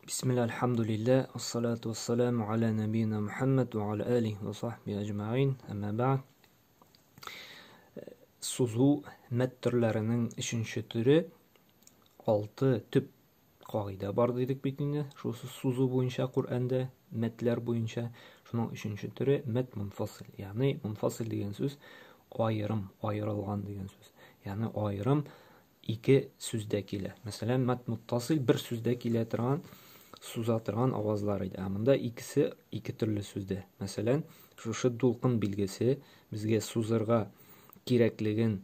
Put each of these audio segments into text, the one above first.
Bismillah, elhamdülillah, esselatu vesselamu ala nebiyyina Muhammed ve ala alihi ve sahbihi ecma'in. Amma ba'd. Suzu met türlerinin üçüncü türü 6 tüp kaide var dedik bitinde. Şu suzu boyunca Kur'an'da metler boyunca şunun üçüncü türü met munfasıl. Yani munfasıl degen söz ayrım, ayrılgan degen söz. Yani ayrım iki sözdä kile. Mesela met muttasıl bir sözdä kile turgan suza turgan avazlar idi. Amında ikisi iki türlü sözde. Mesela şu dulkın bilgisi bizge suzırga kerakligin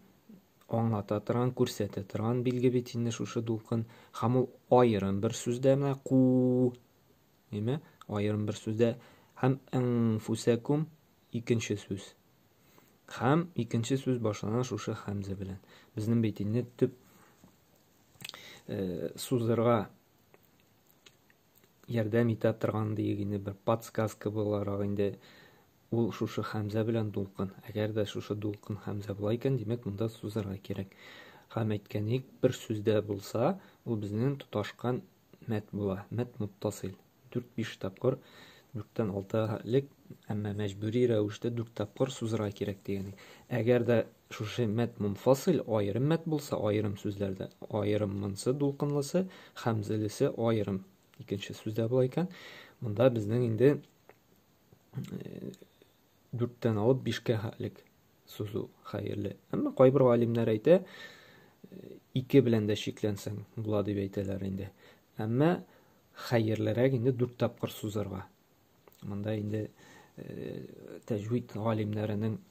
anlata turgan, күрсәтә turgan bilgi bitinde şu dulkın hamul ayrım bir sözde mena ku nime ayrım bir sözde hem enfusakum ikinci söz. Hem ikinci söz başlanan şu hamza bilen. Bizning bitinde tüp suzırga ярдәм итә торган дигән бер подсказка буларак инде ул шушы хәмзә белән дулкын. Әгәр дә шушы дулкын хәмзә була икән, димәк монда сузарга кирәк. Һәм әйткәнек, бер сүздә булса, ул безнең тоташкан мәт була. Мәт муттасил. 4-5 тапкыр 4-тән 6 хәтлек, әмма мәҗбүри рәвештә 4 тапкыр сузарга кирәк дигән. Әгәр дә шушы мәт мунфасил аерым мәт булса, аерым сүзләрдә аерымынсы дулкынлысы, хәмзәлесе аерым ikinci sözde bulayken bunda bizden indi 4'ten alıp 5'ke halik sözü hayırlı. Ama kayber alimler ayta 2 bilen de şeklensen bula dip aytalar indi. Ama hayırlıraq indi 4 tapqır sözarga. Bunda indi tecvid alimlerinin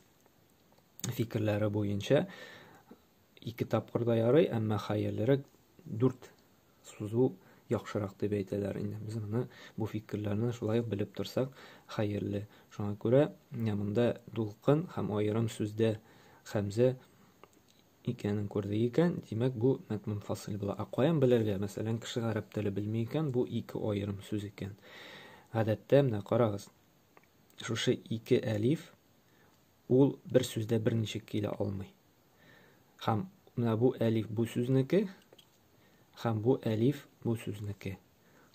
fikirleri boyunca 2 tapqır da yarый, ama hayırlıraq 4 sözü yaxşıraq dip aytalar indi. Biz bunu bu fikirlerini şulay bilip tursak hayırlı. Şuna göre yanında dulqın hem ayrım sözde hamza икәнен күрде икән, димәк бу мәт мунфасил була. Акаян белергә, мәсәлән, кеше гарәп теле белми икән, бу ике аерым сүз икән. Гадәттә, менә карагыз. Шушы ике әлиф ул бер сүздә берничә килә алмый. Һәм менә бу әлиф бу сүзнеке, һәм бу әлиф бу сүзнеке.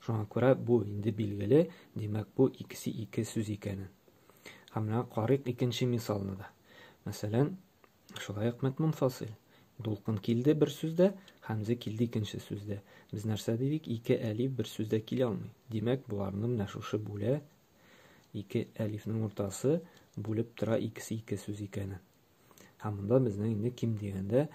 Шуңа күрә бу инде билгеле, димәк бу икесе ике сүз икәнен. Һәм менә карыйк икенче мисалны да. Мәсәлән, шулай ук мәт мунфасил. Дулкын килде бер сүздә, хәмзә килде икенче сүздә. Без нәрсә дидек? Ике әлиф бер сүздә килә алмый. Димәк, буларны менә шушы бүлә, ике әлифнең уртасы бүлеп тора икесе ике сүз икәнен. Һәм монда безнең инде ким дигәндә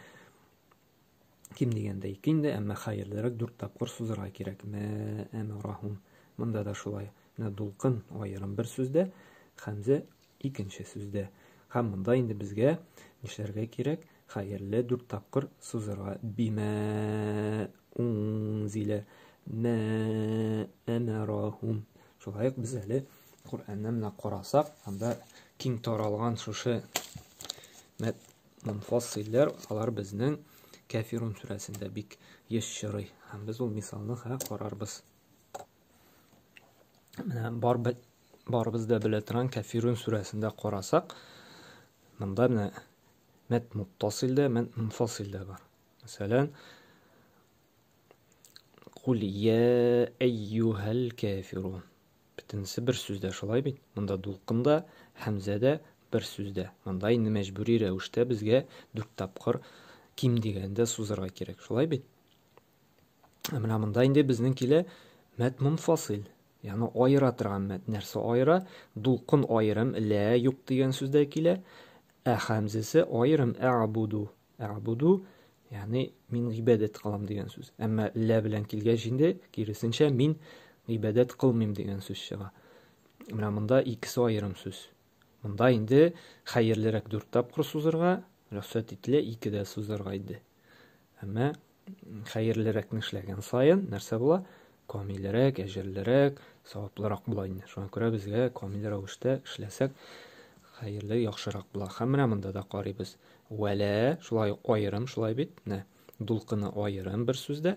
икән, әмма хәерлерәк 4 тапкыр сузырга кирәк. Ма амрахум. Монда да шулай. Менә дулкын аерым бер сүздә, хәмзә икенче сүздә. Һәм монда инде безгә нишләргә кирәк? Хәерле 4 тапкыр сузырга. Бима унзилә ма амрахум. Шулай без әле Куръанны менә карасак, анда киң таралган шушы мәт мунфасилләр, алар безнең Кафирун сүрәсендә бик ешшырый. Һәм без ул мисалны карарбыз. Менә барыбыз да белә торган Кафирун сүрәсендә карасак, монда менә мәт муттасил дә, мәт мунфасил дә бар. Мәсәлән, Кул я әйюһәл кафирун. Битенсе бер сүздә шулай бит. Монда дулкында, хәмзәдә бер сүздә. Монда инде мәҗбүри рәвештә безгә 4 тапкыр ким дигәндә сузырга кирәк. Шулай бит. Менә монда инде безнең килә мәт мунфасил. Яны айыра торган мәт. Нәрсә айыра? Дулкын аерым лә юк дигән сүздә килә. Ә хәмзәсе аерым аъбуду. Аъбуду, ягъни мин гыйбадәт кылам дигән сүз. Әмма лә белән килгәч инде киресенчә мин гыйбадәт кылмыйм дигән сүз чыга. Менә монда икесе аерым сүз. Монда инде хәерлерәк 4 тапкыр сузырга, рөхсәт ителә 2 дә сузырга иде. Әмма хәерлерәк эшләгән саен нәрсә була? Камиллерәк, әҗерлерәк, саваплырак була инде. Шуңа күрә безгә камил рәвештә эшләсәк хәерле, яхшырак була. Һәм менә монда да карыйбыз. Вәлә, шулай аерым, шулай бит. Менә дулкыны аерым бер сүздә,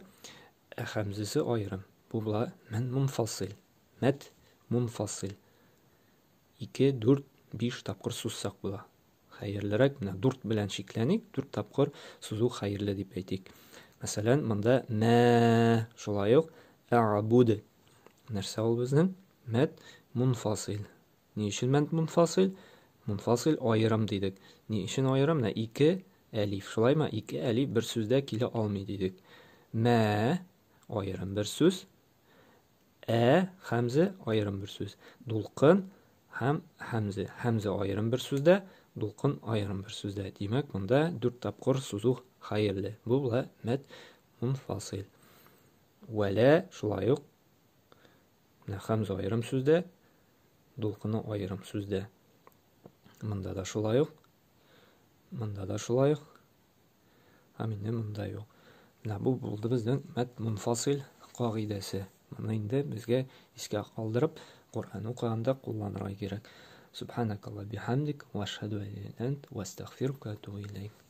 ә хәмзәсе аерым. Бу була мәт мунфасил. Мәт мунфасил. 2, 4, 5 тапкыр сузсак була. Хәерлерәк менә 4 белән шикләник, 4 тапкыр сузу хәерле дип әйтик. Мәсәлән, монда мә, шулай ук аъбуд. Нәрсә ул безнең? Мәд мунфасил. Ни өчен мәд мунфасил? Мунфасил аерым дидек. Ни өчен аерым? Менә ике әлиф. Шулаймы? Ике әлиф бер сүздә килә алмый дидек. Мә аерым бер сүз. Хәмзә аерым бер сүз. Дулкын һәм хәмзә. Хәмзә аерым бер сүздә, дулкын аерым бер сүздә. Димәк, монда 4 тапкыр сузу хәерле. Бу була мәд мунфасил. Вәлә шулай ук. Менә хәмзә аерым сүздә, дулкыны аерым сүздә. Монда да шулай ук. Монда да шулай ук. Һәм инде монда юк. Менә бу булды безнең мәд мунфасил кагыйдәсе. Моны инде безгә искә калдырып, Кур'ан укыганда кулланырга кирәк. Субханакалла бихамдик ва ашһаду ан ла илаха илля ант ва астагфирука ва атубу илейк.